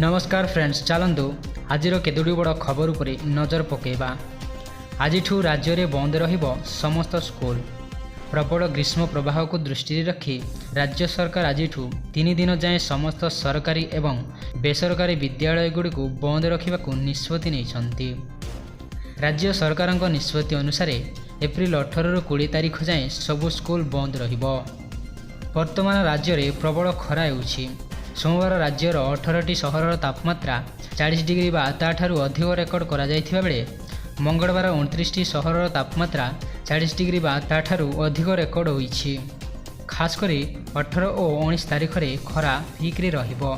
नमस्कार फ्रेंड्स, चलतु आज केतोटी बड़ खबर उपरे नजर पकेबा। आज राज्य में बंद रहिब समस्त स्कूल। प्रबल ग्रीष्म प्रवाह को दृष्टि रखी राज्य सरकार आज 3 दिन जाए समस्त सरकारी एवं बेसरकारी विद्यालय गुड़िक बंद रखा निष्पत्ति नहीं। राज्य सरकार निष्पत्ति अनुसार एप्रिल 18 रु 20 तारीख जाए सबु स्कूल बंद रहिब। वर्तमान राज्य में प्रबल खरा होउछि। सोमवार राज्यर 18टी सहर तापमात्रा 40 डिग्री बा ताठारु अधिक रेकर्ड करा जायथिबा बेले मंगलवार 29टी सहर तापमात्रा 40 डिग्री बा ताठारु अधिक रेकर्ड होइछि। खास करी 18 और 19 तारीख रे खरा पीक रे रहिबो।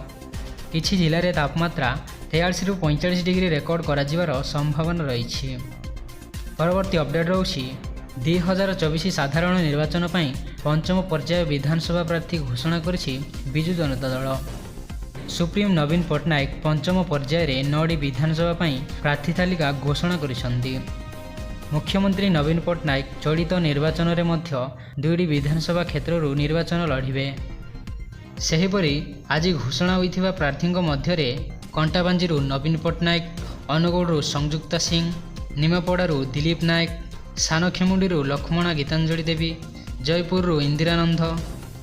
किछि जिल्ला रे तापमात्रा 43 रु 45 डिग्री रेकर्ड करा जिवार संभावना रहिछि। परवर्ती अपडेट रहउछि 2024 साधारण निर्वाचन पर पंचम पर्याय विधानसभा प्रार्थी घोषणा करिछि बिजु जनता दल। सुप्रीम नवीन पट्टनायक पंचम पर्याय रे 9टी विधानसभा पर प्रार्थी तालिका घोषणा करिसंदी। मुख्यमंत्री नवीन पट्टनायक चलित निर्वाचन रे मध्य 2टी विधानसभा क्षेत्र निर्वाचन लड़िबे। सेहिपरि आज घोषणा होइथिबा प्रार्थीଙ୍କ ମଧ୍ୟରେ कंटाबांजीरू नवीन पट्टनायक, अनुगुळरू संयुक्ता सिंह, निमापड़ारू दिलीप नायक, सानखेमुंडीरू लक्ष्मणा गीतांजलि देवी, जयपुररू इंदिरानंद,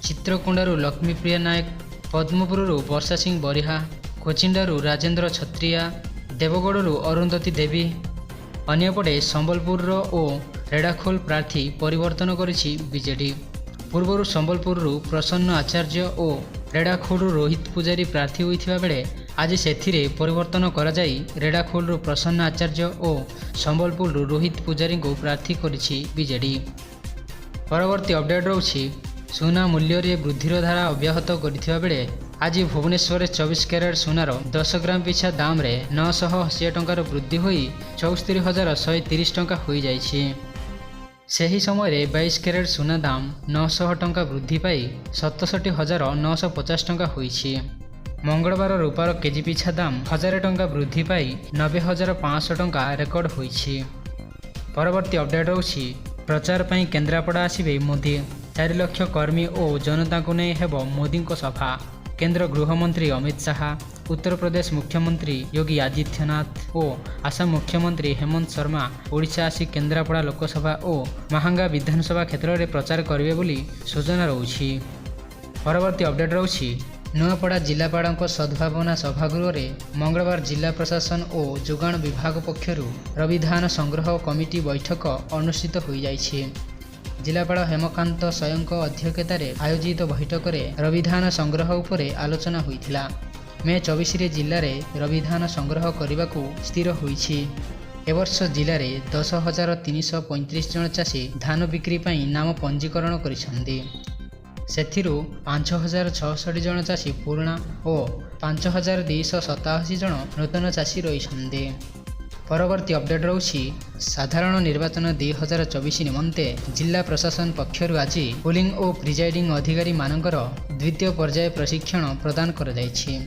चित्रकोंडारू लक्ष्मीप्रिया नायक, पद्मपुररू वर्षा सिंह बरिहा, कोचिंडारू राजेंद्र छत्रिया, देवगढ़रू अरुंधती देवी। अन्यपटे संबलपुर और रेड़ाखोल प्रार्थी परिवर्तन करिछि बीजेडी। पूर्वर संबलपुररू प्रसन्न आचार्य और रेड़ाखोलरू रोहित पुजारी प्रार्थी होइथिबा बेले आज सेथिरे परिवर्तन करा जाई रेड़ाखोलरू प्रसन्न आचार्य और संबलपुररू रोहित पुजारी को प्रार्थी करिछि बीजेडी। परवर्ती अपडेट रहउछि सोना मूल्य रे वृद्धिर धारा अब्याहत करिथिबा बेले आज भुवनेश्वर 24 कैरेट सोनार 10 ग्राम पिछा दाम रे 980 टंकार वृद्धि होई 74,130 टंका होई जाइछि। सही समय 22 कैरेट सोना दाम 900 टंका वृद्धि पाई 67,950 टंका होइछि। मंगलवार रूपार केजी पिछा दाम 1000 टंका वृद्धि पाई 90,500 टंका रेकर्ड होइछि। परवर्ती अपडेट रहउछि प्रचार पई केन्द्रापड़ा आसिबे मोदी। 4 लाख कर्मी और जनता को नहीं हेब मोदी को सभा। केंद्र गृहमंत्री अमित शाह, उत्तर प्रदेश मुख्यमंत्री योगी आदित्यनाथ और आसाम मुख्यमंत्री हेमंत शर्मा ओडिशा आसी केन्द्रापड़ा लोकसभा और महांगा विधानसभा क्षेत्र में प्रचार करेंगे बोली सूचना रहुछि। परवर्ती अपडेट रहउछि नुआपड़ा जिलापाल सद्भावना सभागृह में मंगलवार जिला प्रशासन और जोगाण विभाग पक्षर रविधान संग्रह कमिटी बैठक अनुष्ठित हो जाइछि। जिलापाल हेमकांत स्वयं अध्यक्षतार आयोजित बैठक में रविधान संग्रह उपरे आलोचना होइथिला। मे 24 रे जिले में रविधान संग्रह करने को स्थिर होइछि। एवर्ष जिले में 10,335 जन चाषी धान बिक्री पई नाम पंजीकरण करिसंदी। सेथिरु 5,066 जन चाषी पुराणा और 5,287 जन नूतन चाषी रहिसंदी। परवर्ती अपडेट रहउछि साधारण निर्वाचन 2024 निमंते जिला प्रशासन पक्षर आज पोलिंग और प्रिजाइडिंग अधिकारी मानकर द्वितीय पर्याय प्रशिक्षण प्रदान कर जाइछि।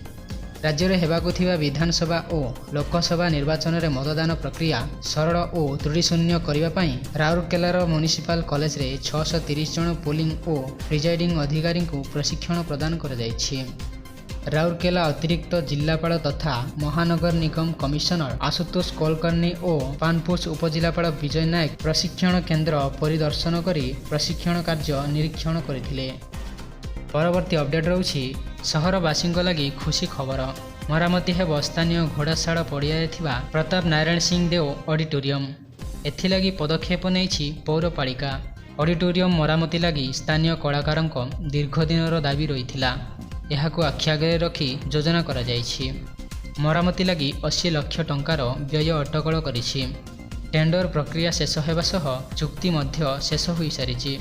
राज्य में हेबाकु थिबा विधानसभा और लोकसभा निर्वाचन में मतदान प्रक्रिया सरल और त्रुटिशून्य करने पाई राउरकेलार म्युनिसिपल कॉलेज रे 630 जन पोलिंग और प्रिजाइडिंग अधिकारी को प्रशिक्षण प्रदान कर जाइछि। राउरकेला अतिरिक्त जिलापाल तथा महानगर निगम कमिशनर आशुतोष कोलकर्णी और पानपुष उपजिलापाल विजय नायक प्रशिक्षण केन्द्र परिदर्शन करी प्रशिक्षण कार्य निरीक्षण करथिले। परवर्ती अपडेट रहउछि सहरवासी लगी खुशी खबर। मरामती हेब स्थानीय घोड़ाशाल पड़िया थिबा प्रताप नारायण सिंह देव ऑडिटोरियम। एथिलागी पदक्षेप नेछि पौरपालिका। ऑडिटोरियम मरामती लगी स्थानीय कलाकार दीर्घदिनर दाबी रहिथिला। यहाकु आखि आगे रखी योजना करा जाइछि। मरामती लगी 80 लाख टंकार व्यय अटकल करिछि। टेंडर प्रक्रिया शेष हेबा सह चुक्ति मध्य शेष होई सारिछि।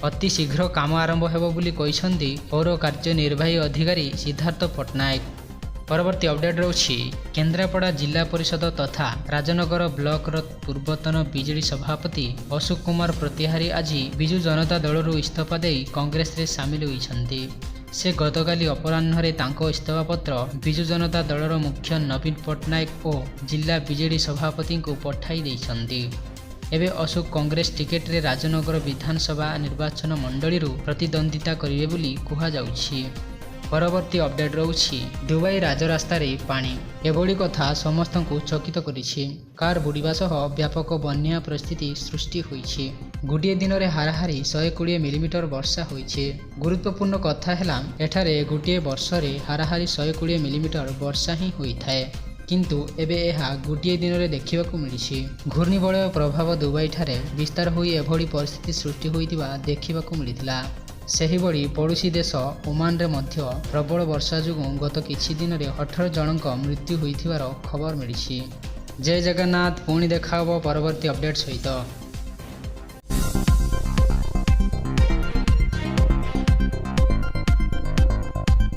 अति शीघ्र काम आरंभ हेबो बोली कहिसंदी पौर कार्यनिर्वाही अधिकारी सिद्धार्थ पट्टनायक। परवर्ती अपडेट रहउछि केन्द्रापड़ा जिला परिषद तथा राजनगर ब्लॉक पूर्वतन बीजेडी सभापति अशोक कुमार प्रतिहारी आज बिजु जनता दलरू इस्तीफा दे कांग्रेस रे शामिल होइछंती। से गतकाली अपराह्न तांको इस्तीफा पत्र बिजु जनता दलर मुख्य नवीन पट्टनायक और जिला बीजेडी सभापति को पठाई देइछंती। एबे अशोक कांग्रेस टिकेट रे राजनगर विधानसभा निर्वाचन मंडली प्रतिद्वंदिता करिवे बोली कुहा जाउछि। ପରବର୍ତ୍ତୀ ଅପଡେଟ୍ ରହୁଛି ଦୁବାଇ ରାଜରାସ୍ତାରେ ପାଣି। ଏଭଳି କଥା ସମସ୍ତଙ୍କୁ ଚକିତ କରିଛି। କାର୍ ବୁଡ଼ିବା ସହ ବ୍ୟାପକ ବନ୍ୟା ପରିସ୍ଥିତି ସୃଷ୍ଟି ହୋଇଛି। ଗୋଟିଏ ଦିନରେ ହାରାହାରି 120 ମିଲିମିଟର ବର୍ଷା ହୋଇଛି। ଗୁରୁତ୍ୱପୂର୍ଣ୍ଣ କଥା ହେଲା ଏଠାରେ ଗୋଟିଏ ବର୍ଷରେ ହାରାହାରି 120 ମିଲିମିଟର ବର୍ଷା ହିଁ ହୋଇଥାଏ। କିନ୍ତୁ ଏବେ ଏହା ଗୋଟିଏ ଦିନରେ ଦେଖିବାକୁ ମିଳିଛି। ଘୂର୍ଣ୍ଣିବଳୟ ପ୍ରଭାବ ଦୁବାଇଠାରେ ବିସ୍ତାର ହୋଇ ଏଭଳି ପରିସ୍ଥିତି ସୃଷ୍ଟି ହୋଇଥିବା ଦେଖିବାକୁ ମିଳିଥିଲା। ସେହିଭଳି ପଡ଼ୋଶୀ ଦେଶ ଓମାନରେ ମଧ୍ୟ ପ୍ରବଳ ବର୍ଷା ଯୋଗୁଁ ଗତ କିଛି ଦିନରେ 18 ଜଣଙ୍କ ମୃତ୍ୟୁ ହୋଇଥିବାର ଖବର ମିଳିଛି। ଜୟ ଜଗନ୍ନାଥ। ପୁଣି ଦେଖା ହେବ ପରବର୍ତ୍ତୀ ଅପଡେଟ୍ ସହିତ।